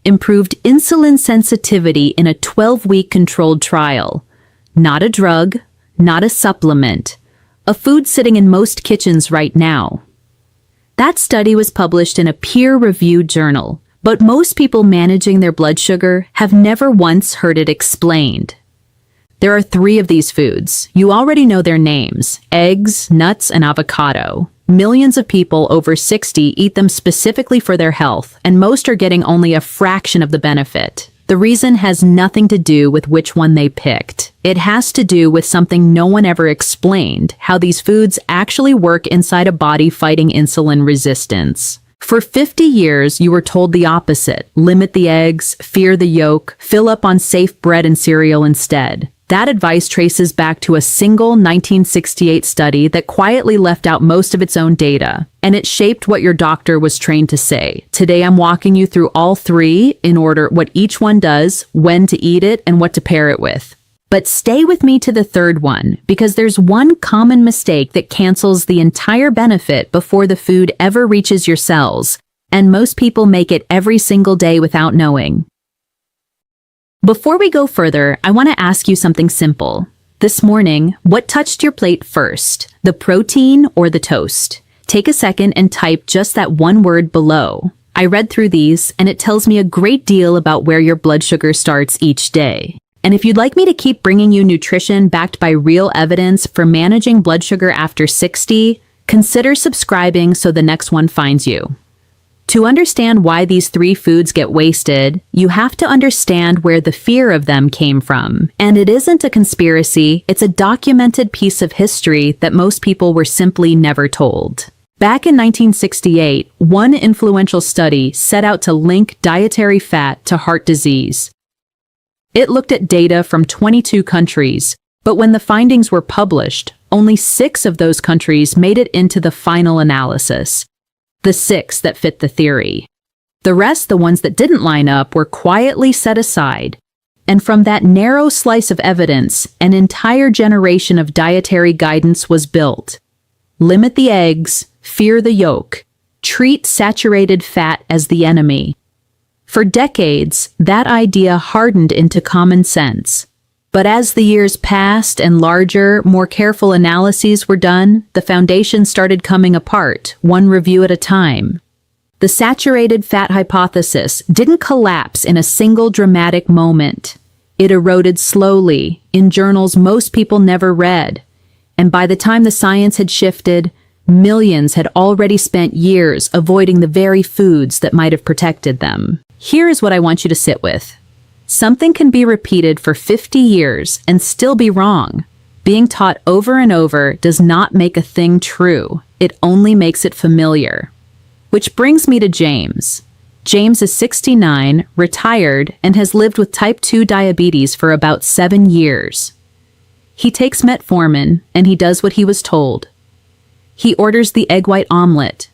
improved insulin sensitivity in a 12-week controlled trial. Not a drug, not a supplement, a food sitting in most kitchens right now. That study was published in a peer-reviewed journal, but most people managing their blood sugar have never once heard it explained. There are 3 of these foods. You already know their names: eggs, nuts, and avocado. Millions of people over 60 eat them specifically for their health, and most are getting only a fraction of the benefit. The reason has nothing to do with which one they picked. It has to do with something no one ever explained: how these foods actually work inside a body fighting insulin resistance. For 50 years, you were told the opposite: limit the eggs, fear the yolk, fill up on safe bread and cereal instead. That advice traces back to a single 1968 study that quietly left out most of its own data, and it shaped what your doctor was trained to say. Today I'm walking you through all 3 in order: what each one does, when to eat it, and what to pair it with. But stay with me to the 3rd one, because there's one common mistake that cancels the entire benefit before the food ever reaches your cells, and most people make it every single day without knowing. Before we go further, I want to ask you something simple. This morning, what touched your plate first, the protein or the toast? Take a second and type just that one word below. I read through these, and it tells me a great deal about where your blood sugar starts each day. And if you'd like me to keep bringing you nutrition backed by real evidence for managing blood sugar after 60, consider subscribing so the next one finds you. To understand why these 3 foods get wasted, you have to understand where the fear of them came from. And it isn't a conspiracy, it's a documented piece of history that most people were simply never told. Back in 1968, one influential study set out to link dietary fat to heart disease. It looked at data from 22 countries, but when the findings were published, only 6 of those countries made it into the final analysis. The 6 that fit the theory. The rest, the ones that didn't line up, were quietly set aside. And from that narrow slice of evidence, an entire generation of dietary guidance was built. Limit the eggs, fear the yolk, treat saturated fat as the enemy. For decades, that idea hardened into common sense. But as the years passed and larger, more careful analyses were done, the foundation started coming apart, one review at a time. The saturated fat hypothesis didn't collapse in a single dramatic moment. It eroded slowly, in journals most people never read. And by the time the science had shifted, millions had already spent years avoiding the very foods that might have protected them. Here is what I want you to sit with. Something can be repeated for 50 years and still be wrong. Being taught over and over does not make a thing true. It only makes it familiar. Which brings me to James. James is 69, retired, and has lived with type 2 diabetes for about 7 years. He takes metformin, and he does what he was told. He orders the egg white omelet.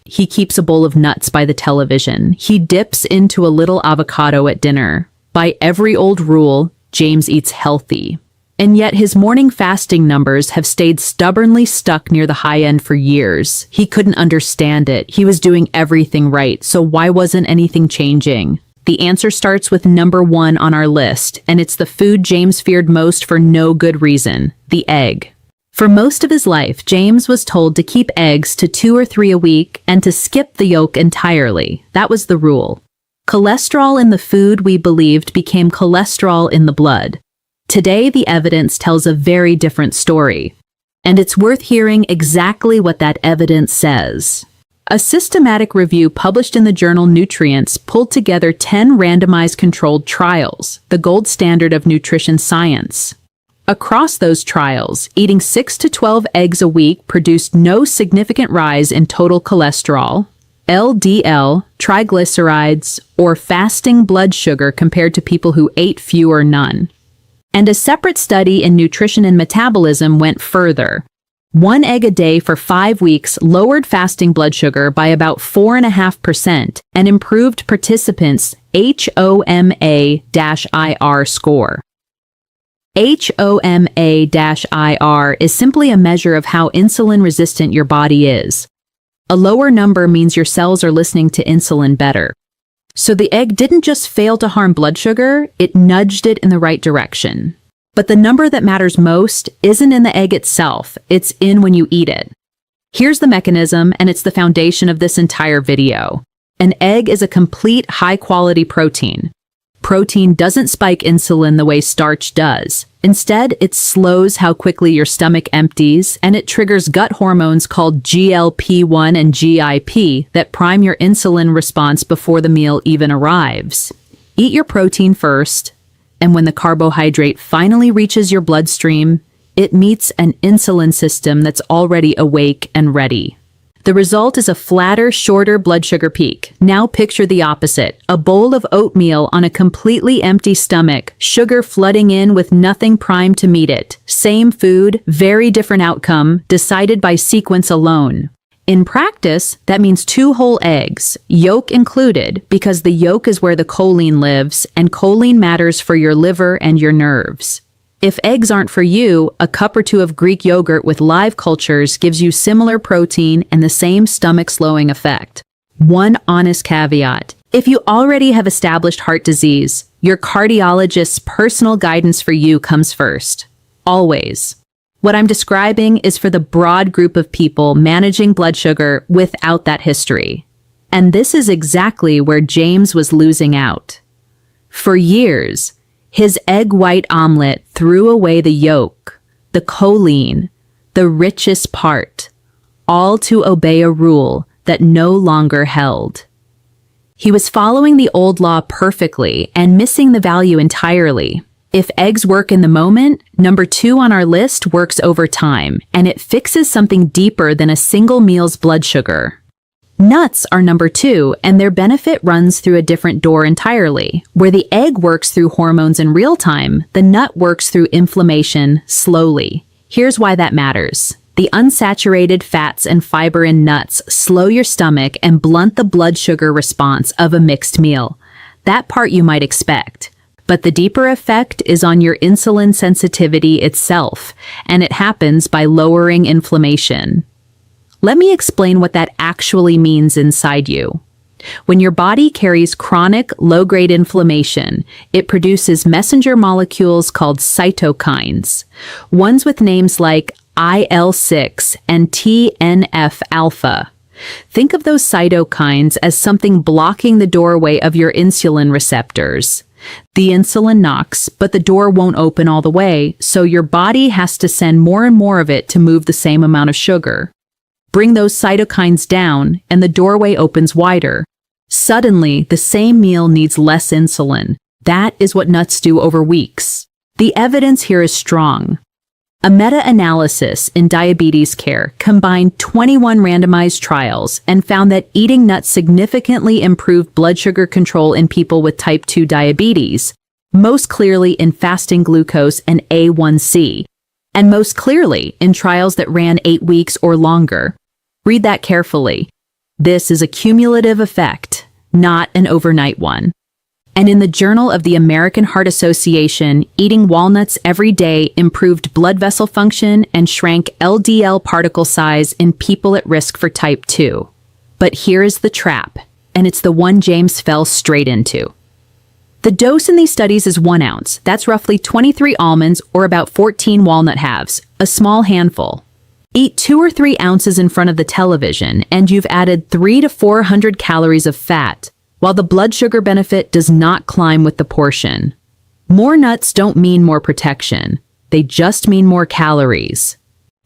He keeps a bowl of nuts by the television. He dips into a little avocado at dinner. By every old rule, James eats healthy. And yet his morning fasting numbers have stayed stubbornly stuck near the high end for years. He couldn't understand it. He was doing everything right, so why wasn't anything changing? The answer starts with number 1 on our list, and it's the food James feared most for no good reason: the egg. For most of his life, James was told to keep eggs to 2 or 3 a week and to skip the yolk entirely. That was the rule. Cholesterol in the food we believed became cholesterol in the blood. Today, the evidence tells a very different story. And it's worth hearing exactly what that evidence says. A systematic review published in the journal Nutrients pulled together 10 randomized controlled trials, the gold standard of nutrition science. Across those trials, eating 6 to 12 eggs a week produced no significant rise in total cholesterol, LDL, triglycerides, or fasting blood sugar compared to people who ate few or none. And a separate study in nutrition and metabolism went further. 1 egg a day for 5 weeks lowered fasting blood sugar by about 4.5% and improved participants' HOMA-IR score. HOMA-IR is simply a measure of how insulin-resistant your body is. A lower number means your cells are listening to insulin better. So the egg didn't just fail to harm blood sugar, it nudged it in the right direction. But the number that matters most isn't in the egg itself, it's in when you eat it. Here's the mechanism, and it's the foundation of this entire video. An egg is a complete high-quality protein. Protein doesn't spike insulin the way starch does. Instead, it slows how quickly your stomach empties, and it triggers gut hormones called GLP-1 and GIP that prime your insulin response before the meal even arrives. Eat your protein first, and when the carbohydrate finally reaches your bloodstream, it meets an insulin system that's already awake and ready. The result is a flatter, shorter blood sugar peak. Now picture the opposite, a bowl of oatmeal on a completely empty stomach, sugar flooding in with nothing primed to meet it. Same food, very different outcome, decided by sequence alone. In practice, that means 2 whole eggs, yolk included, because the yolk is where the choline lives, and choline matters for your liver and your nerves. If eggs aren't for you, a cup or 2 of Greek yogurt with live cultures gives you similar protein and the same stomach-slowing effect. One honest caveat: if you already have established heart disease, your cardiologist's personal guidance for you comes first. Always. What I'm describing is for the broad group of people managing blood sugar without that history. And this is exactly where James was losing out. For years, his egg white omelet threw away the yolk, the choline, the richest part, all to obey a rule that no longer held. He was following the old law perfectly and missing the value entirely. If eggs work in the moment, number 2 on our list works over time, and it fixes something deeper than a single meal's blood sugar. Nuts are number 2, and their benefit runs through a different door entirely. Where the egg works through hormones in real time, the nut works through inflammation slowly. Here's why that matters. The unsaturated fats and fiber in nuts slow your stomach and blunt the blood sugar response of a mixed meal. That part you might expect. But the deeper effect is on your insulin sensitivity itself, and it happens by lowering inflammation. Let me explain what that actually means inside you. When your body carries chronic, low-grade inflammation, it produces messenger molecules called cytokines, ones with names like IL-6 and TNF-alpha. Think of those cytokines as something blocking the doorway of your insulin receptors. The insulin knocks, but the door won't open all the way, so your body has to send more and more of it to move the same amount of sugar. Bring those cytokines down, and the doorway opens wider. Suddenly, the same meal needs less insulin. That is what nuts do over weeks. The evidence here is strong. A meta-analysis in diabetes care combined 21 randomized trials and found that eating nuts significantly improved blood sugar control in people with type 2 diabetes, most clearly in fasting glucose and A1C, and most clearly in trials that ran 8 weeks or longer. Read that carefully. This is a cumulative effect, not an overnight one. And in the Journal of the American Heart Association, eating walnuts every day improved blood vessel function and shrank LDL particle size in people at risk for type 2. But here is the trap, and it's the one James fell straight into. The dose in these studies is 1 ounce. That's roughly 23 almonds or about 14 walnut halves, a small handful. Eat 2 or 3 ounces in front of the television, and you've added 300 to 400 calories of fat, while the blood sugar benefit does not climb with the portion. More nuts don't mean more protection. They just mean more calories.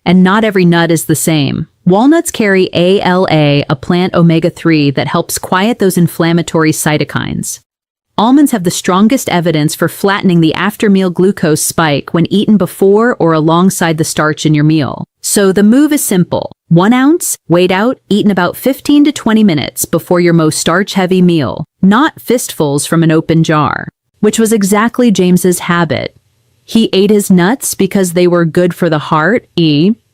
And not every nut is the same. Walnuts carry ALA, a plant omega-3 that helps quiet those inflammatory cytokines. Almonds have the strongest evidence for flattening the after-meal glucose spike when eaten before or alongside the starch in your meal. So the move is simple. 1 ounce, weighed out, eaten about 15 to 20 minutes before your most starch-heavy meal, not fistfuls from an open jar, which was exactly James's habit. He ate his nuts because they were good for the heart,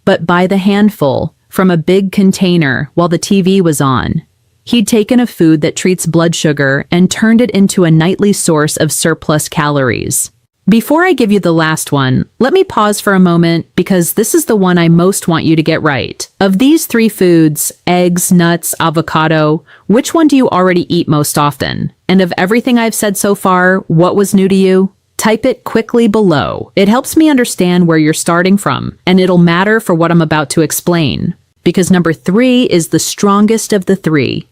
but by the handful, from a big container while the TV was on. He'd taken a food that treats blood sugar and turned it into a nightly source of surplus calories. Before I give you the last one, let me pause for a moment because this is the one I most want you to get right. Of these three foods, eggs, nuts, avocado, which one do you already eat most often? And of everything I've said so far, what was new to you? Type it quickly below. It helps me understand where you're starting from, and it'll matter for what I'm about to explain. Because number 3 is the strongest of the three,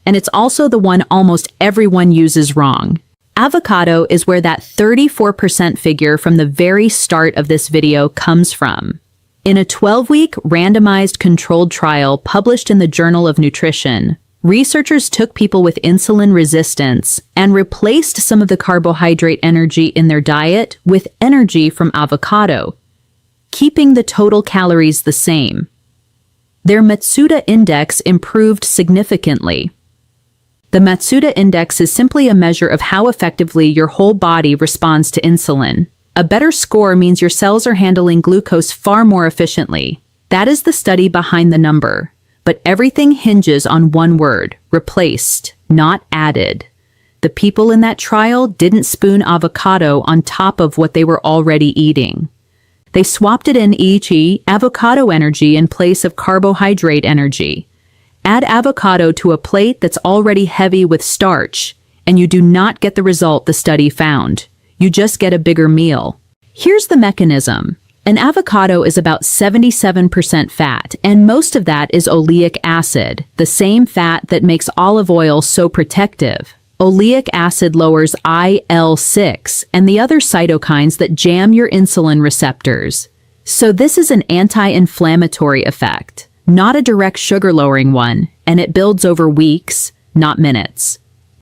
and it's also the one almost everyone uses wrong. Avocado is where that 34% figure from the very start of this video comes from. In a 12-week randomized controlled trial published in the Journal of Nutrition, researchers took people with insulin resistance and replaced some of the carbohydrate energy in their diet with energy from avocado, keeping the total calories the same. Their Matsuda index improved significantly. The Matsuda index is simply a measure of how effectively your whole body responds to insulin. A better score means your cells are handling glucose far more efficiently. That is the study behind the number. But everything hinges on one word: replaced, not added. The people in that trial didn't spoon avocado on top of what they were already eating. They swapped it in avocado energy in place of carbohydrate energy. Add avocado to a plate that's already heavy with starch, and you do not get the result the study found. You just get a bigger meal. Here's the mechanism. An avocado is about 77% fat, and most of that is oleic acid, the same fat that makes olive oil so protective. Oleic acid lowers IL-6 and the other cytokines that jam your insulin receptors. So this is an anti-inflammatory effect, not a direct sugar-lowering one, and it builds over weeks, not minutes.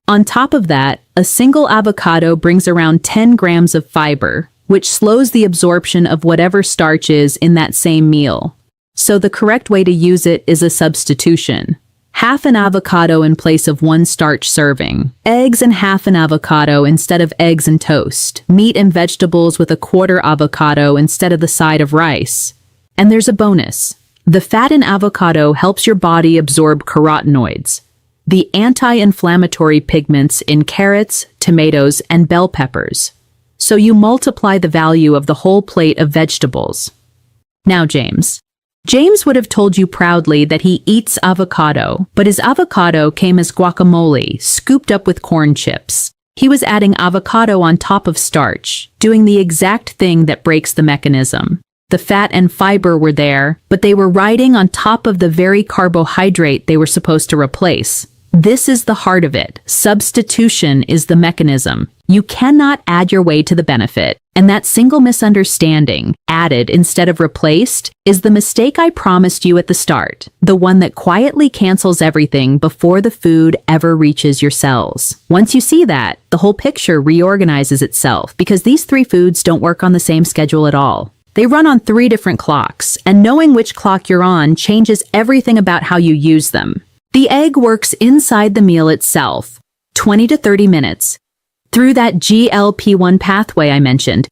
On top of that, a single avocado brings around 10 grams of fiber, which slows the absorption of whatever starch is in that same meal. So the correct way to use it is a substitution. Half an avocado in place of 1 starch serving. Eggs and half an avocado instead of eggs and toast. Meat and vegetables with a quarter avocado instead of the side of rice. And there's a bonus. The fat in avocado helps your body absorb carotenoids, the anti-inflammatory pigments in carrots, tomatoes, and bell peppers. So you multiply the value of the whole plate of vegetables. Now, James would have told you proudly that he eats avocado, but his avocado came as guacamole, scooped up with corn chips. He was adding avocado on top of starch, doing the exact thing that breaks the mechanism. The fat and fiber were there, but they were riding on top of the very carbohydrate they were supposed to replace. This is the heart of it. Substitution is the mechanism. You cannot add your way to the benefit. And that single misunderstanding, added instead of replaced, is the mistake I promised you at the start. The one that quietly cancels everything before the food ever reaches your cells. Once you see that, the whole picture reorganizes itself because these three foods don't work on the same schedule at all. They run on 3 different clocks, and knowing which clock you're on changes everything about how you use them. The egg works inside the meal itself, 20 to 30 minutes, through that GLP-1 pathway I mentioned,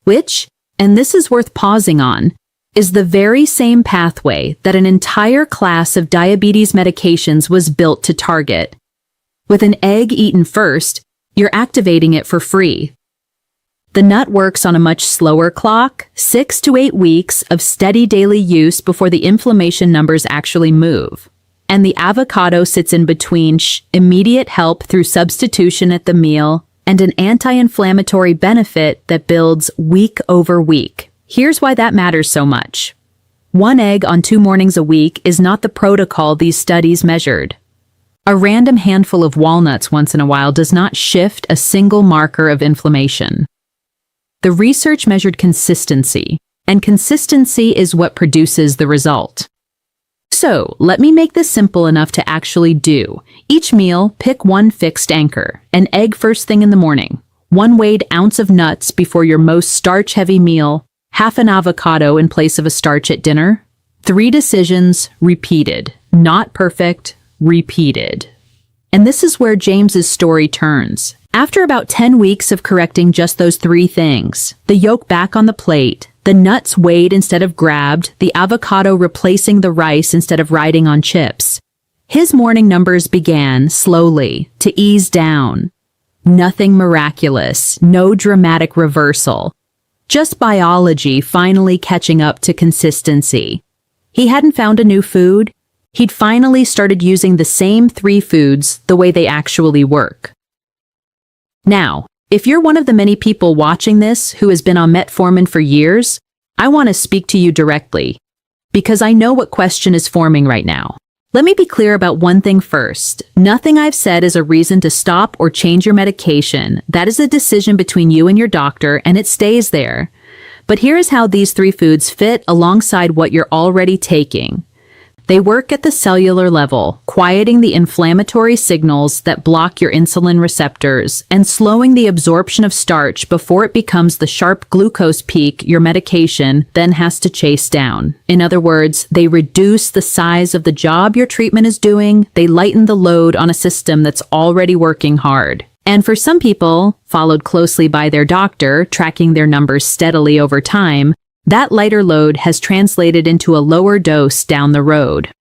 which, and this is worth pausing on, is the very same pathway that an entire class of diabetes medications was built to target. With an egg eaten first, you're activating it for free. The nut works on a much slower clock, 6 to 8 weeks of steady daily use before the inflammation numbers actually move. And the avocado sits in between immediate help through substitution at the meal and an anti-inflammatory benefit that builds week over week. Here's why that matters so much. 1 egg on 2 mornings a week is not the protocol these studies measured. A random handful of walnuts once in a while does not shift a single marker of inflammation. The research measured consistency, and consistency is what produces the result. So, let me make this simple enough to actually do. Each meal, pick 1 fixed anchor. An egg first thing in the morning. 1 weighed ounce of nuts before your most starch-heavy meal. Half an avocado in place of a starch at dinner. 3 decisions, repeated. Not perfect, repeated. And this is where James's story turns. After about 10 weeks of correcting just those 3 things, the yolk back on the plate, the nuts weighed instead of grabbed, the avocado replacing the rice instead of riding on chips, his morning numbers began, slowly, to ease down. Nothing miraculous, no dramatic reversal. Just biology finally catching up to consistency. He hadn't found a new food. He'd finally started using the same 3 foods the way they actually work. Now, if you're one of the many people watching this who has been on metformin for years, I want to speak to you directly, because I know what question is forming right now. Let me be clear about one thing first. Nothing I've said is a reason to stop or change your medication. That is a decision between you and your doctor, and it stays there. But here is how these 3 foods fit alongside what you're already taking. They work at the cellular level, quieting the inflammatory signals that block your insulin receptors and slowing the absorption of starch before it becomes the sharp glucose peak your medication then has to chase down. In other words, they reduce the size of the job your treatment is doing, they lighten the load on a system that's already working hard. And for some people, followed closely by their doctor, tracking their numbers steadily over time, that lighter load has translated into a lower dose down the road.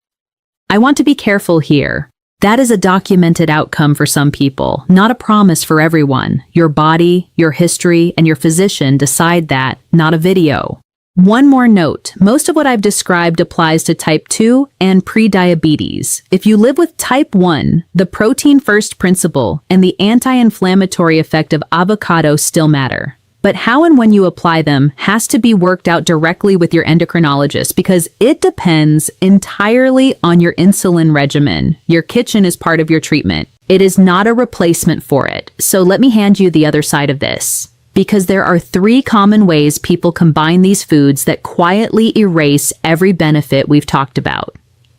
I want to be careful here. That is a documented outcome for some people, not a promise for everyone. Your body, your history, and your physician decide that, not a video. One more note, most of what I've described applies to type 2 and pre-diabetes. If you live with type 1, the protein first principle and the anti-inflammatory effect of avocado still matter. But how and when you apply them has to be worked out directly with your endocrinologist because it depends entirely on your insulin regimen. Your kitchen is part of your treatment. It is not a replacement for it. So let me hand you the other side of this. Because there are 3 common ways people combine these foods that quietly erase every benefit we've talked about.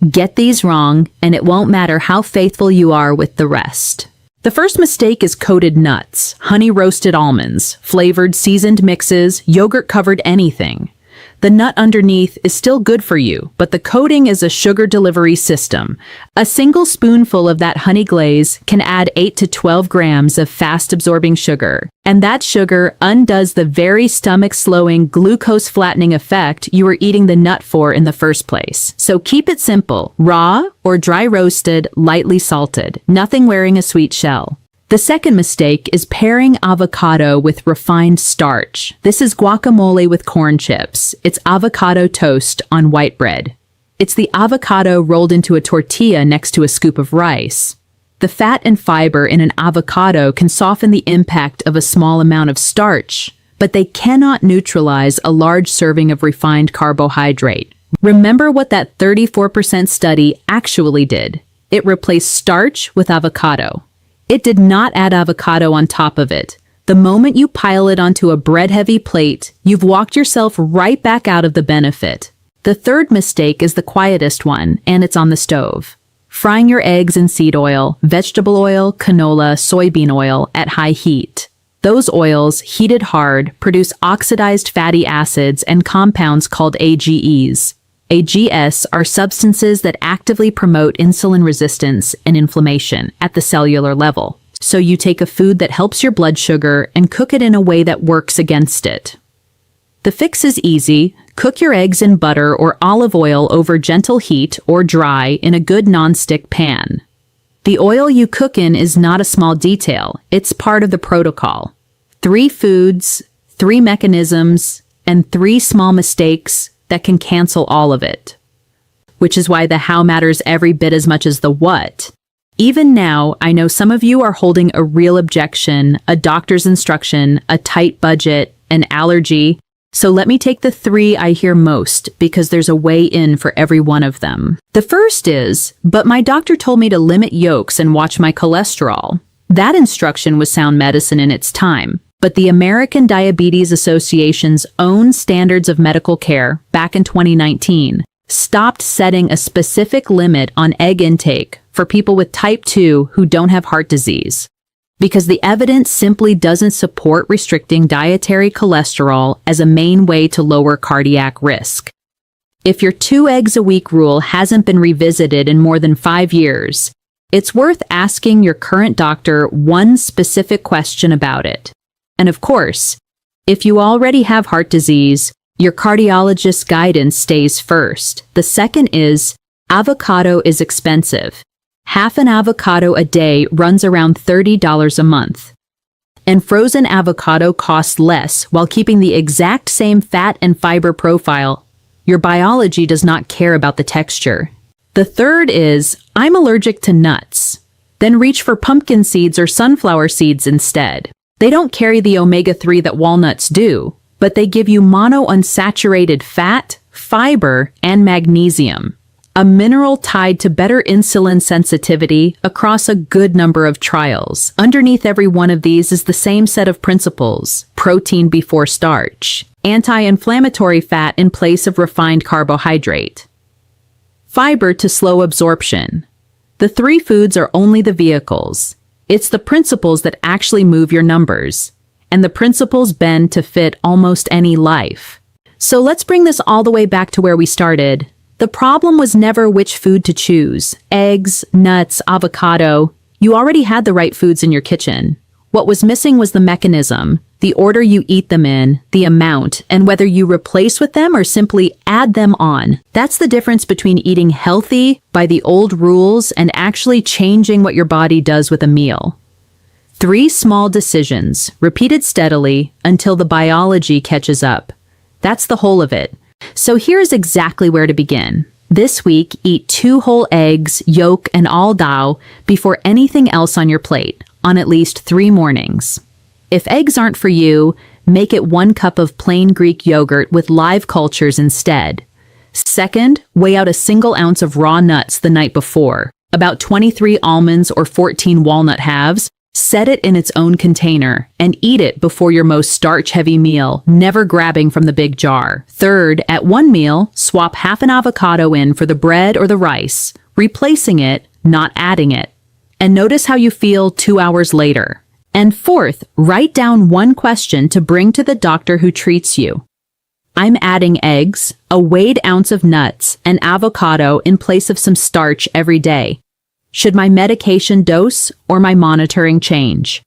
Get these wrong, and it won't matter how faithful you are with the rest. The first mistake is coated nuts, honey-roasted almonds, flavored seasoned mixes, yogurt-covered anything. The nut underneath is still good for you, but the coating is a sugar delivery system. A single spoonful of that honey glaze can add 8 to 12 grams of fast-absorbing sugar, and that sugar undoes the very stomach-slowing, glucose-flattening effect you were eating the nut for in the first place. So keep it simple, raw or dry-roasted, lightly salted, nothing wearing a sweet shell. The second mistake is pairing avocado with refined starch. This is guacamole with corn chips. It's avocado toast on white bread. It's the avocado rolled into a tortilla next to a scoop of rice. The fat and fiber in an avocado can soften the impact of a small amount of starch, but they cannot neutralize a large serving of refined carbohydrate. Remember what that 34% study actually did. It replaced starch with avocado. It did not add avocado on top of it. The moment you pile it onto a bread-heavy plate, you've walked yourself right back out of the benefit. The third mistake is the quietest one, and it's on the stove. Frying your eggs in seed oil, vegetable oil, canola, soybean oil at high heat. Those oils, heated hard, produce oxidized fatty acids and compounds called AGEs. AGS are substances that actively promote insulin resistance and inflammation at the cellular level. So you take a food that helps your blood sugar and cook it in a way that works against it. The fix is easy. Cook your eggs in butter or olive oil over gentle heat or dry in a good nonstick pan. The oil you cook in is not a small detail. It's part of the protocol. 3 foods, 3 mechanisms, and 3 small mistakes that can cancel all of it. Which is why the how matters every bit as much as the what. Even now, I know some of you are holding a real objection, a doctor's instruction, a tight budget, an allergy. So let me take the 3 I hear most, because there's a way in for every one of them. The first is, but my doctor told me to limit yolks and watch my cholesterol. That instruction was sound medicine in its time. But the American Diabetes Association's own standards of medical care, back in 2019, stopped setting a specific limit on egg intake for people with type 2 who don't have heart disease, because the evidence simply doesn't support restricting dietary cholesterol as a main way to lower cardiac risk. If your 2 eggs a week rule hasn't been revisited in more than 5 years, it's worth asking your current doctor one specific question about it. And of course, if you already have heart disease, your cardiologist's guidance stays first. The second is, avocado is expensive. Half an avocado a day runs around $30 a month. And frozen avocado costs less while keeping the exact same fat and fiber profile. Your biology does not care about the texture. The third is, I'm allergic to nuts. Then reach for pumpkin seeds or sunflower seeds instead. They don't carry the omega-3 that walnuts do, but they give you monounsaturated fat, fiber, and magnesium, a mineral tied to better insulin sensitivity across a good number of trials. Underneath every one of these is the same set of principles: protein before starch, anti-inflammatory fat in place of refined carbohydrate, fiber to slow absorption. The three foods are only the vehicles. It's the principles that actually move your numbers, and the principles bend to fit almost any life. So let's bring this all the way back to where we started. The problem was never which food to choose: eggs, nuts, avocado. You already had the right foods in your kitchen. What was missing was the mechanism, the order you eat them in, the amount, and whether you replace with them or simply add them on. That's the difference between eating healthy by the old rules and actually changing what your body does with a meal. 3 small decisions, repeated steadily until the biology catches up. That's the whole of it. So here's exactly where to begin. This week, eat 2 whole eggs, yolk, and all dough before anything else on your plate, on at least 3 mornings. If eggs aren't for you, make it 1 cup of plain Greek yogurt with live cultures instead. Second, weigh out a single ounce of raw nuts the night before, about 23 almonds or 14 walnut halves. Set it in its own container and eat it before your most starch-heavy meal, never grabbing from the big jar. Third, at one meal, swap half an avocado in for the bread or the rice, replacing it, not adding it. And notice how you feel 2 hours later. And fourth, write down 1 question to bring to the doctor who treats you. I'm adding eggs, a weighed ounce of nuts, and avocado in place of some starch every day. Should my medication dose or my monitoring change?